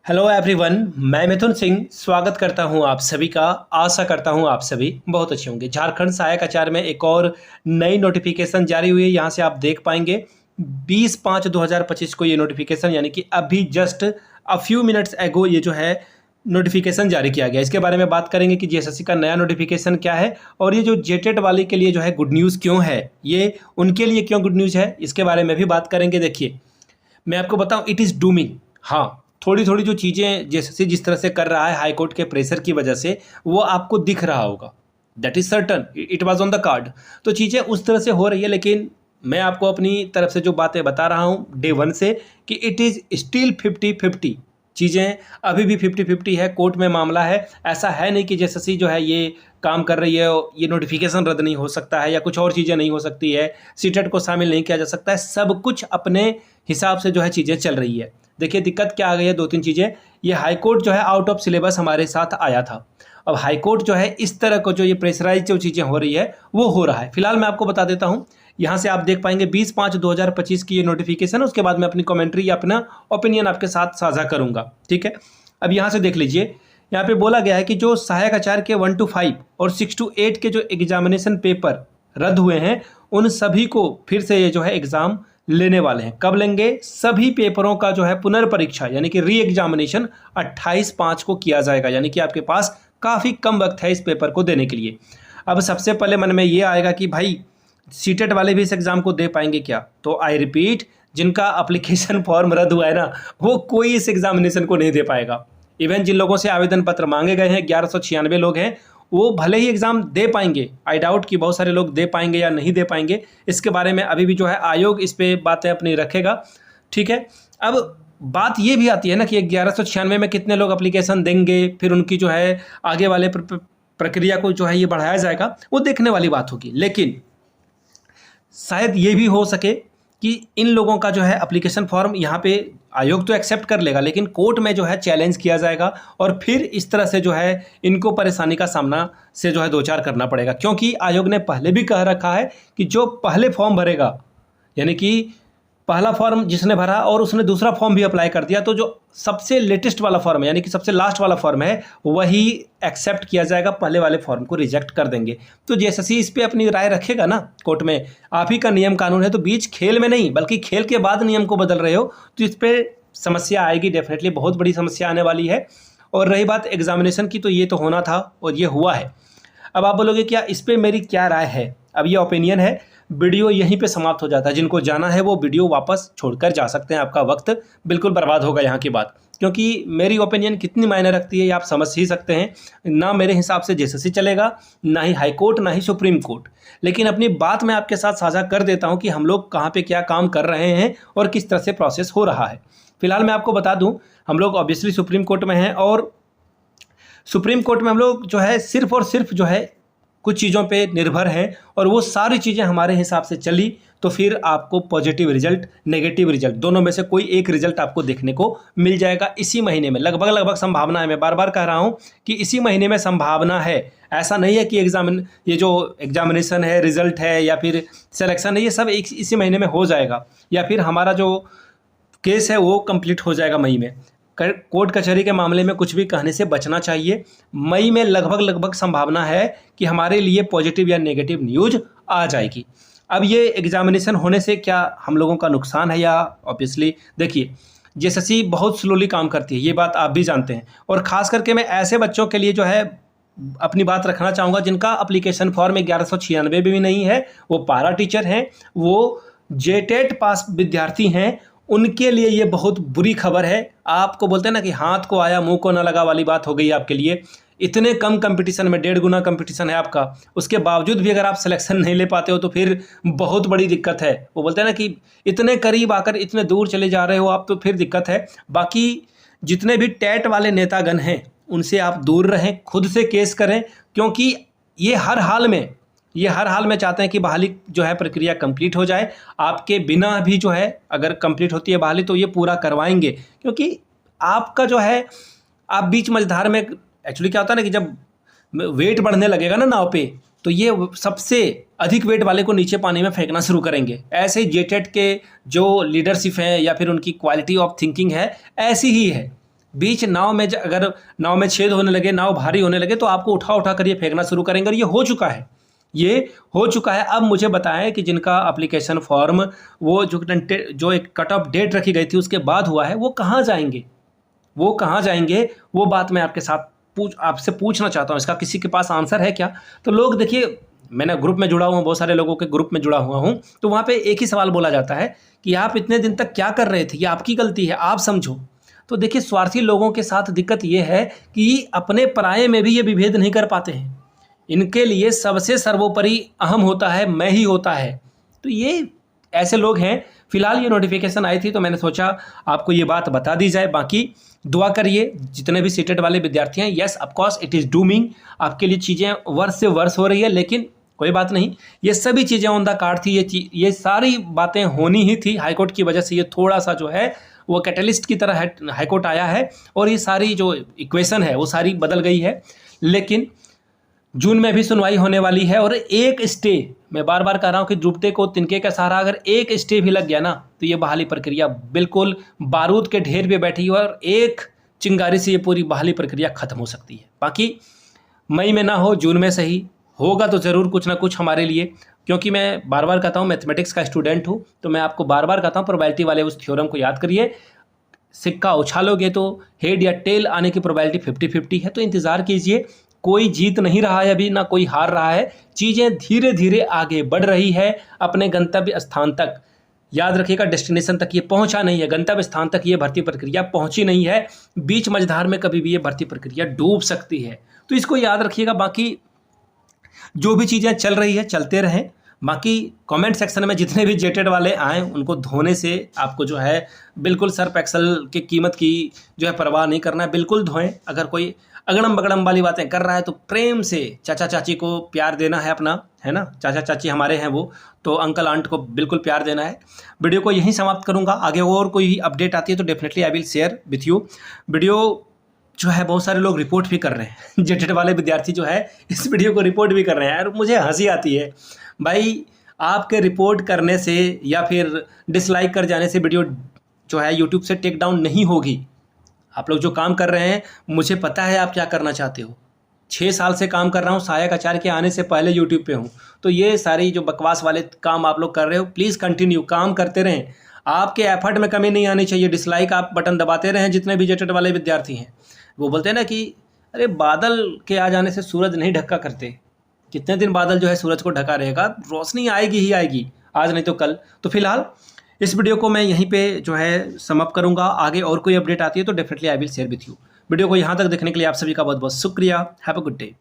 Hello everyone, मैं मिथुन सिंह स्वागत करता हूं आप सभी का। आशा करता हूं आप सभी बहुत अच्छे होंगे। झारखंड सहायक आचार्य में एक और नई नोटिफिकेशन जारी हुई है। यहां से आप देख पाएंगे 20/5/2025 को ये नोटिफिकेशन, यानी कि अभी जस्ट अ फ्यू मिनट्स एगो ये जो है नोटिफिकेशन जारी किया गया। इसके बारे में बात करेंगे कि जीएसएससी का नया नोटिफिकेशन क्या है और ये जो जेटेट वाले के लिए जो है गुड न्यूज़ क्यों है, ये उनके लिए क्यों गुड न्यूज़ है, इसके बारे में भी बात करेंगे। देखिए, मैं आपको बताऊं, इट इज़ डूमिंग। हाँ, थोड़ी थोड़ी जो चीज़ें जैसे जिस तरह से कर रहा है हाई कोर्ट के प्रेशर की वजह से, वो आपको दिख रहा होगा। That is certain, it was on the card. तो चीज़ें उस तरह से हो रही है, लेकिन मैं आपको अपनी तरफ से जो बातें बता रहा हूँ डे वन से, कि इट इज़ स्टिल 50-50। चीज़ें अभी भी 50-50 है। कोर्ट में मामला है। ऐसा है नहीं कि जैसे जो है ये काम कर रही है, ये नोटिफिकेशन रद्द नहीं हो सकता है या कुछ और चीज़ें नहीं हो सकती है, सीटेट को शामिल नहीं किया जा सकता है। सब कुछ अपने हिसाब से जो है चीज़ें चल रही है। देखिए, दिक्कत क्या आ गई है, दो तीन चीज़ें। ये हाई कोर्ट जो है आउट ऑफ सिलेबस हमारे साथ आया था। अब हाई कोर्ट जो है इस तरह को जो ये प्रेशराइज जो चीज़ें हो रही है वो हो रहा है। फिलहाल मैं आपको बता देता हूँ। यहाँ से आप देख पाएंगे 20/5/2025 की ये नोटिफिकेशन। उसके बाद मैं अपनी कमेंट्री या अपना ओपिनियन आपके साथ साझा करूँगा, ठीक है। अब यहाँ से देख लीजिए, यहाँ पे बोला गया है कि जो सहायक आचार्य के 1 to 5 और 6 to 8 के जो एग्जामिनेशन पेपर रद्द हुए हैं, उन सभी को फिर से ये जो है एग्ज़ाम लेने वाले हैं। कब लेंगे? सभी पेपरों का जो है पुनर्परीक्षा यानी कि री एग्जामिनेशन 28/5 को किया जाएगा। यानी कि आपके पास काफ़ी कम वक्त है इस पेपर को देने के लिए। अब सबसे पहले मन में ये आएगा कि भाई सीटेट वाले भी इस एग्ज़ाम को दे पाएंगे क्या? तो आई रिपीट, जिनका अप्लीकेशन फॉर्म रद्द हुआ है ना, वो कोई इस एग्जामिनेशन को नहीं दे पाएगा। इवन जिन लोगों से आवेदन पत्र मांगे गए हैं, 1196 लोग हैं, वो भले ही एग्ज़ाम दे पाएंगे। आई डाउट कि बहुत सारे लोग दे पाएंगे या नहीं दे पाएंगे। इसके बारे में अभी भी जो है आयोग इस पे बातें अपनी रखेगा, ठीक है। अब बात ये भी आती है ना कि 1196 में कितने लोग एप्लीकेशन देंगे, फिर उनकी जो है आगे वाले प्रक्रिया को जो है ये बढ़ाया जाएगा, वो देखने वाली बात होगी। लेकिन शायद ये भी हो सके कि इन लोगों का जो है एप्लीकेशन फॉर्म यहाँ पे आयोग तो एक्सेप्ट कर लेगा, लेकिन कोर्ट में जो है चैलेंज किया जाएगा और फिर इस तरह से जो है इनको परेशानी का सामना से जो है दो चार करना पड़ेगा। क्योंकि आयोग ने पहले भी कह रखा है कि जो पहले फॉर्म भरेगा, यानी कि पहला फॉर्म जिसने भरा और उसने दूसरा फॉर्म भी अप्लाई कर दिया, तो जो सबसे लेटेस्ट वाला फॉर्म है यानी कि सबसे लास्ट वाला फॉर्म है, वही एक्सेप्ट किया जाएगा, पहले वाले फॉर्म को रिजेक्ट कर देंगे। तो जैसे इस पे अपनी राय रखेगा ना कोर्ट में, आप ही का नियम कानून है, तो बीच खेल में नहीं बल्कि खेल के बाद नियम को बदल रहे हो, तो इस पर समस्या आएगी। डेफिनेटली बहुत बड़ी समस्या आने वाली है। और रही बात एग्जामिनेशन की, तो ये तो होना था और ये हुआ है। अब आप बोलोगे क्या इस पर मेरी क्या राय है? अब ये ओपिनियन है। वीडियो यहीं पे समाप्त हो जाता है। जिनको जाना है वो वीडियो वापस छोड़कर जा सकते हैं। आपका वक्त बिल्कुल बर्बाद होगा यहाँ की बात, क्योंकि मेरी ओपिनियन कितनी मायने रखती है ये आप समझ ही सकते हैं। ना मेरे हिसाब से जेएसएससी चलेगा, ना ही हाई कोर्ट, ना ही सुप्रीम कोर्ट। लेकिन अपनी बात मैं आपके साथ साझा कर देता हूँ कि हम लोग कहाँ पे क्या काम कर रहे हैं और किस तरह से प्रोसेस हो रहा है। फिलहाल मैं आपको बता दूँ, हम लोग ऑब्वियसली सुप्रीम कोर्ट में हैं और सुप्रीम कोर्ट में हम लोग जो है सिर्फ और सिर्फ जो है कुछ चीज़ों पे निर्भर हैं, और वो सारी चीज़ें हमारे हिसाब से चली तो फिर आपको पॉजिटिव रिजल्ट, नेगेटिव रिजल्ट, दोनों में से कोई एक रिजल्ट आपको देखने को मिल जाएगा इसी महीने में। लगभग संभावना है, मैं बार बार कह रहा हूँ कि इसी महीने में संभावना है। ऐसा नहीं है कि ये जो एग्जामिनेशन है, रिजल्ट है या फिर सिलेक्शन है, ये सब इसी महीने में हो जाएगा, या फिर हमारा जो केस है वो कंप्लीट हो जाएगा मई में। कोर्ट कचहरी के मामले में कुछ भी कहने से बचना चाहिए। मई में लगभग संभावना है कि हमारे लिए पॉजिटिव या नेगेटिव न्यूज़ आ जाएगी। अब ये एग्जामिनेशन होने से क्या हम लोगों का नुकसान है? या ऑब्वियसली देखिए, जेएसएससी बहुत स्लोली काम करती है, ये बात आप भी जानते हैं। और ख़ास करके मैं ऐसे बच्चों के लिए जो है अपनी बात रखना चाहूँगा जिनका अप्लीकेशन फॉर्म 1196 भी नहीं है, वो पारा टीचर हैं, वो जेटेट पास विद्यार्थी हैं, उनके लिए ये बहुत बुरी खबर है। आपको बोलते हैं ना कि हाथ को आया मुंह को ना लगा वाली बात हो गई आपके लिए। इतने कम कंपटीशन में 1.5 गुना कंपटीशन है आपका, उसके बावजूद भी अगर आप सिलेक्शन नहीं ले पाते हो तो फिर बहुत बड़ी दिक्कत है। वो बोलते हैं ना कि इतने करीब आकर इतने दूर चले जा रहे हो आप, तो फिर दिक्कत है। बाकी जितने भी टैट वाले नेतागण हैं उनसे आप दूर रहें, खुद से केस करें, क्योंकि ये हर हाल में चाहते हैं कि बहाली जो है प्रक्रिया कंप्लीट हो जाए। आपके बिना भी जो है अगर कंप्लीट होती है बहाली तो ये पूरा करवाएंगे, क्योंकि आपका जो है आप बीच मझधार में, एक्चुअली क्या होता है ना कि जब वेट बढ़ने लगेगा ना नाव पे, तो ये सबसे अधिक वेट वाले को नीचे पानी में फेंकना शुरू करेंगे। ऐसे जेटेट के जो लीडरशिप है या फिर उनकी क्वालिटी ऑफ थिंकिंग है ऐसी ही है। बीच नाव में अगर नाव में छेद होने लगे, नाव भारी होने लगे, तो आपको उठा उठा कर ये फेंकना शुरू करेंगे। और ये हो चुका है, ये हो चुका है। अब मुझे बताएं कि जिनका एप्लीकेशन फॉर्म वो जो एक कट ऑफ डेट रखी गई थी उसके बाद हुआ है, वो कहाँ जाएंगे, वो कहाँ जाएंगे? वो बात मैं आपके साथ आपसे पूछना चाहता हूँ। इसका किसी के पास आंसर है क्या? तो लोग देखिए, मैंने ग्रुप में जुड़ा हुआ हूँ, बहुत सारे लोगों के ग्रुप में जुड़ा हुआ हूँ, तो वहाँ पे एक ही सवाल बोला जाता है कि आप इतने दिन तक क्या कर रहे थे, ये आपकी गलती है, आप समझो। तो देखिए, स्वार्थी लोगों के साथ दिक्कत ये है कि अपने पराये में भी ये विभेद नहीं कर पाते हैं। इनके लिए सबसे सर्वोपरि अहम होता है मैं ही होता है। तो ये ऐसे लोग हैं। फिलहाल ये नोटिफिकेशन आई थी तो मैंने सोचा आपको ये बात बता दी जाए। बाकी दुआ करिए जितने भी सीटेड वाले विद्यार्थी हैं। येस, ऑफकोर्स इट इज़ डूमिंग, आपके लिए चीज़ें वर्ष से वर्ष हो रही है, लेकिन कोई बात नहीं, ये सभी चीज़ें ऑन द कार्ड थी। ये सारी बातें होनी ही थी। हाईकोर्ट की वजह से ये थोड़ा सा जो है वो कैटलिस्ट की तरह हाईकोर्ट आया है और ये सारी जो इक्वेशन है वो सारी बदल गई है। लेकिन जून में भी सुनवाई होने वाली है और एक स्टे, मैं बार बार कह रहा हूँ कि डूबते को तिनके का सहारा, अगर एक स्टे भी लग गया ना तो ये बहाली प्रक्रिया बिल्कुल बारूद के ढेर पे बैठी है और एक चिंगारी से ये पूरी बहाली प्रक्रिया खत्म हो सकती है। बाकी मई में ना हो, जून में सही होगा तो ज़रूर कुछ ना कुछ हमारे लिए, क्योंकि मैं बार बार कहता हूँ मैथमेटिक्स का स्टूडेंट हूँ, तो मैं आपको बार बार कहता हूँ प्रोबेबिलिटी वाले उस थ्योरम को याद करिए। सिक्का उछालोगे तो हेड या टेल आने की प्रोबेबिलिटी 50-50 है। तो इंतज़ार कीजिए, कोई जीत नहीं रहा है अभी, ना कोई हार रहा है। चीज़ें धीरे धीरे आगे बढ़ रही है अपने गंतव्य स्थान तक। याद रखिएगा, डेस्टिनेशन तक ये पहुंचा नहीं है, गंतव्य स्थान तक ये भर्ती प्रक्रिया पहुंची नहीं है। बीच मझधार में कभी भी ये भर्ती प्रक्रिया डूब सकती है, तो इसको याद रखिएगा। बाकी जो भी चीज़ें चल रही है चलते रहें। बाकी कमेंट सेक्शन में जितने भी जेटेड वाले आएँ उनको धोने से आपको जो है बिल्कुल सर्फ एक्सल की कीमत की जो है परवाह नहीं करना है, बिल्कुल धोएं। अगर कोई अगड़म बगड़म वाली बातें कर रहा है तो प्रेम से चाचा चाची को प्यार देना है अपना, है ना। चाचा चाची हमारे हैं वो, तो अंकल आंट को बिल्कुल प्यार देना है। वीडियो को यहीं समाप्त करूँगा। आगे और कोई अपडेट आती है तो definitely I will share with you. Video जो है बहुत सारे लोग रिपोर्ट भी कर रहे हैं जेटेड वाले विद्यार्थी जो है इस वीडियो को रिपोर्ट भी कर रहे हैं, और मुझे हंसी आती है भाई। आपके रिपोर्ट करने से या फिर डिसलाइक कर जाने से वीडियो जो है यूट्यूब से टेक डाउन नहीं होगी। आप लोग जो काम कर रहे हैं, मुझे पता है आप क्या करना चाहते हो। 6 साल से काम कर रहा हूँ, सहायक आचार्य के आने से पहले यूट्यूब पे हूँ, तो ये सारी जो बकवास वाले काम आप लोग कर रहे हो, प्लीज़ कंटिन्यू काम करते रहें। आपके एफर्ट में कमी नहीं आनी चाहिए। डिसलाइक आप बटन दबाते रहें। जितने भी जेटेड वाले विद्यार्थी हैं वो बोलते हैं ना कि अरे बादल के आ जाने से सूरज नहीं ढका करते। कितने दिन बादल जो है सूरज को ढका रहेगा, रोशनी आएगी ही आएगी, आज नहीं तो कल। तो फिलहाल इस वीडियो को मैं यहीं पे जो है समाप्त करूंगा। आगे और कोई अपडेट आती है तो definitely I will share with you. Video को यहाँ तक देखने के लिए आप सभी का बहुत बहुत शुक्रिया। Have a good day.